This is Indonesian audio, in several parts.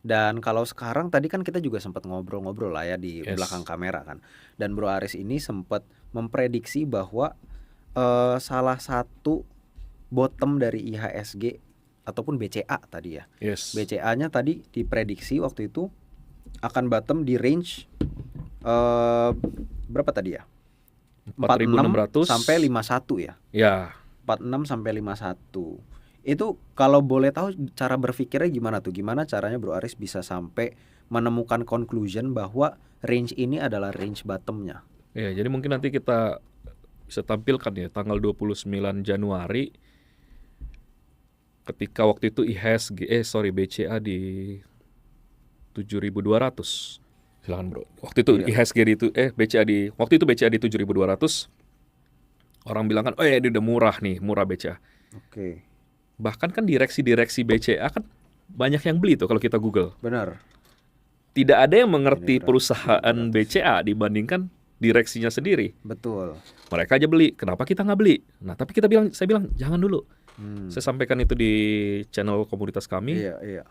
Dan kalau sekarang tadi kan kita juga sempat ngobrol-ngobrol lah ya di belakang Yes. kamera kan. Dan Bro Aris ini sempat memprediksi bahwa salah satu bottom dari IHSG ataupun BCA tadi ya. Yes. BCA-nya tadi diprediksi waktu itu akan bottom di range berapa tadi ya? 46 4.600. sampai 51 ya. Ya, 46 sampai 51. Itu kalau boleh tahu cara berpikirnya gimana tuh? Gimana caranya Bro Aris bisa sampai menemukan conclusion bahwa range ini adalah range bottomnya? ya, jadi mungkin nanti kita bisa tampilkan ya tanggal 29 Januari ketika waktu itu BCA di 7.200. Silakan bro. Waktu itu Iya. IHSG waktu itu BCA di 7.200. Orang bilang kan, oh ya ini udah murah nih, murah BCA. Oke. Bahkan kan direksi BCA kan banyak yang beli tuh kalau kita Google. Benar. Tidak ada yang mengerti Ini perusahaan 700. BCA dibandingkan direksinya sendiri. Betul. Mereka aja beli, kenapa kita nggak beli? Nah, tapi saya bilang jangan dulu. Saya sampaikan itu di channel komunitas kami. Iya, iya.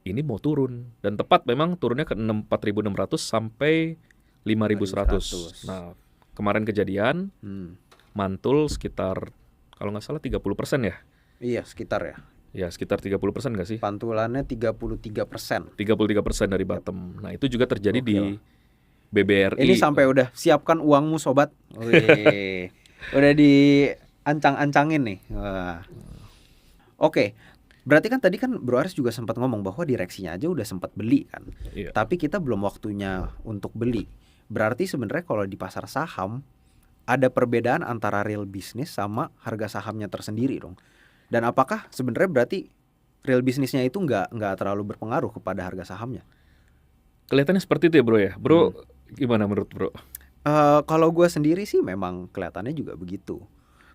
Ini mau turun dan tepat memang turunnya ke 4.600 sampai 5.100. 5.100. Nah, kemarin kejadian mantul sekitar kalau nggak salah 30% ya. Iya, sekitar ya. Ya, sekitar 30% nggak sih? Pantulannya 33%. 33% dari bottom. Nah, itu juga terjadi di Gokil. BBRI. Ini sampai udah siapkan uangmu sobat. Wih. Udah diancang-ancangin nih. Wah. Oke. Berarti kan tadi kan Bro Aris juga sempat ngomong bahwa direksinya aja udah sempat beli kan. Iya. Tapi kita belum waktunya untuk beli. Berarti sebenarnya kalau di pasar saham ada perbedaan antara real bisnis sama harga sahamnya tersendiri dong. Dan apakah sebenarnya berarti real bisnisnya itu nggak terlalu berpengaruh kepada harga sahamnya? Kelihatannya seperti itu ya, Bro ya. Bro, gimana menurut Bro? Kalau gue sendiri sih memang kelihatannya juga begitu.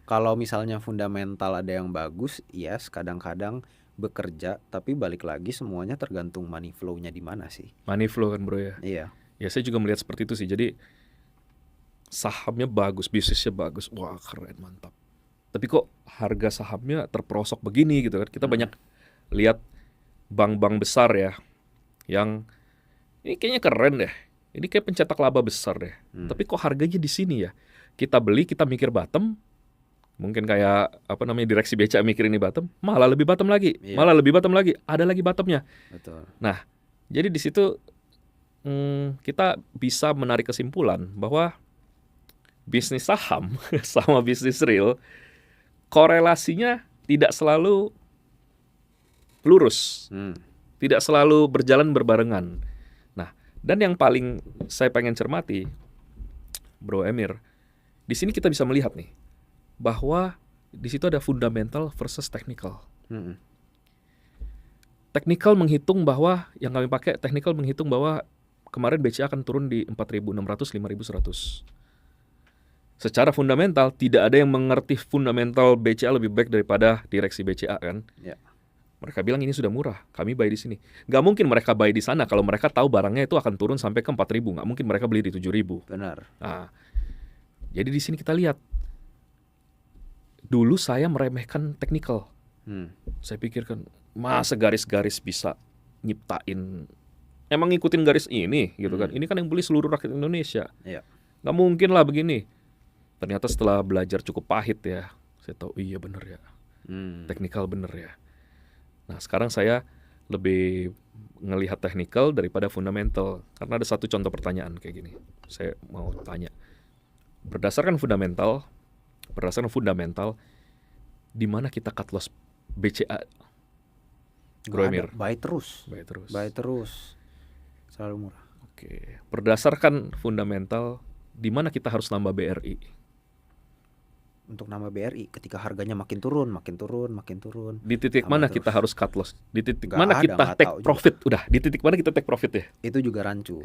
Kalau misalnya fundamental ada yang bagus, yes, kadang-kadang bekerja, tapi balik lagi semuanya tergantung money flow-nya di mana sih. Money flow kan, Bro ya. Iya. Ya, saya juga melihat seperti itu sih. Jadi sahamnya bagus, bisnisnya bagus. Wah, keren, mantap. Tapi kok harga sahamnya terperosok begini gitu kan. Kita banyak lihat bank-bank besar ya yang ini kayaknya keren deh. Ini kayak pencetak laba besar deh. Tapi kok harganya di sini ya? Kita beli, kita mikir bottom. Mungkin kayak direksi BCA mikir ini bottom, malah lebih bottom lagi. Iya. Malah lebih bottom lagi. Ada lagi bottomnya. Betul. Nah, jadi di situ kita bisa menarik kesimpulan bahwa bisnis saham sama bisnis real korelasinya tidak selalu lurus. Tidak selalu berjalan berbarengan. Nah, dan yang paling saya pengen cermati, Bro Emir, di sini kita bisa melihat nih bahwa di situ ada fundamental versus technical. Technical menghitung bahwa yang kami pakai technical menghitung bahwa kemarin BCA akan turun di 4.600 5.100. Secara fundamental tidak ada yang mengerti fundamental BCA lebih baik daripada direksi BCA kan. Ya. Mereka bilang ini sudah murah, kami buy di sini. Gak mungkin mereka buy di sana kalau mereka tahu barangnya itu akan turun sampai ke 4.000. Gak mungkin mereka beli di 7.000. Benar. Nah, jadi di sini kita lihat. Dulu saya meremehkan technical. Saya pikirkan masa garis-garis bisa nyiptain, emang ngikutin garis ini gitu kan. Ini kan yang beli seluruh rakyat Indonesia. Iya. Gak mungkin lah begini. Ternyata setelah belajar cukup pahit ya, saya tahu iya bener ya. Technical bener ya. Nah sekarang saya lebih ngelihat technical daripada fundamental. Karena ada satu contoh pertanyaan kayak gini. Saya mau tanya. Berdasarkan fundamental, di mana kita cut loss BCA? Bro Emir. Buy terus. Buy terus. Selalu murah. Oke. Berdasarkan fundamental, di mana kita harus nambah BRI? Untuk nambah BRI ketika harganya makin turun. Di titik mana kita harus cut loss? Di titik mana kita take profit? Udah, di titik mana kita take profit ya? Itu juga rancu.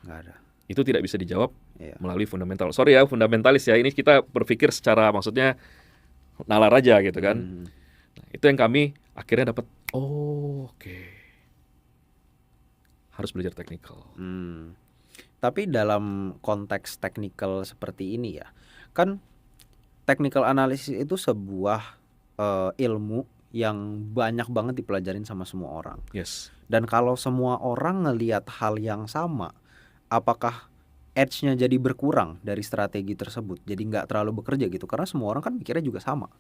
Nggak ada. Itu tidak bisa dijawab melalui fundamental. Sorry ya, fundamentalis ya. Ini kita berpikir secara maksudnya nalar aja gitu kan. Nah, itu yang kami akhirnya dapat. Oke. Harus belajar technical. Tapi dalam konteks technical seperti ini ya, kan technical analysis itu sebuah ilmu yang banyak banget dipelajarin sama semua orang. Yes. Dan kalau semua orang ngelihat hal yang sama, apakah edge-nya jadi berkurang dari strategi tersebut? Jadi nggak terlalu bekerja gitu, karena semua orang kan mikirnya juga sama.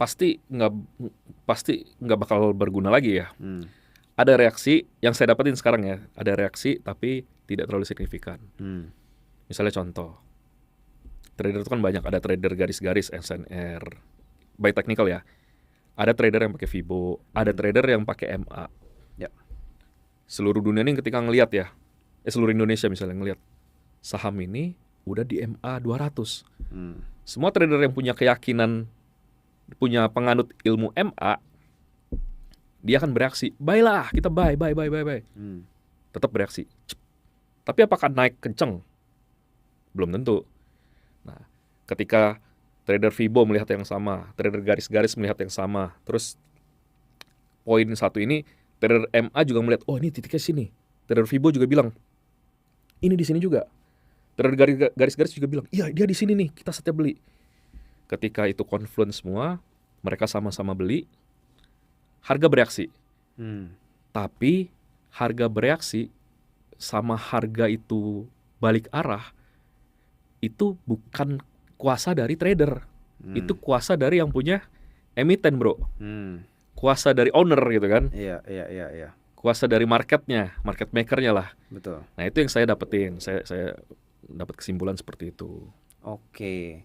Pasti nggak bakal berguna lagi ya. Hmm. Ada reaksi yang saya dapetin sekarang ya, ada reaksi tapi tidak terlalu signifikan. Hmm. Misalnya contoh, trader itu kan banyak, ada trader garis-garis SNR, by technical ya. Ada trader yang pakai Fibo, ada trader yang pakai MA. Ya. Seluruh dunia ini ketika ngelihat ya, seluruh Indonesia misalnya ngelihat saham ini udah di MA 200. Hmm. Semua trader yang punya keyakinan, punya penganut ilmu MA, dia akan bereaksi, buy lah, kita buy. Hmm. Tetap bereaksi. Tapi apakah naik kenceng? Belum tentu. Nah, ketika trader Fibo melihat yang sama, trader garis-garis melihat yang sama, terus poin satu ini, trader MA juga melihat, oh ini titiknya sini. Trader Fibo juga bilang, ini di sini juga. Trader garis-garis juga bilang, iya dia di sini nih, kita saatnya beli. Ketika itu confluence semua, mereka sama-sama beli, harga bereaksi. Hmm. Tapi harga bereaksi sama harga itu balik arah, itu bukan kuasa dari trader. Itu kuasa dari yang punya emiten, bro. Hmm. Kuasa dari owner gitu kan. Iya. Kuasa dari marketnya, market makernya lah. Betul. Nah itu yang saya dapetin. Saya dapat kesimpulan seperti itu. Oke.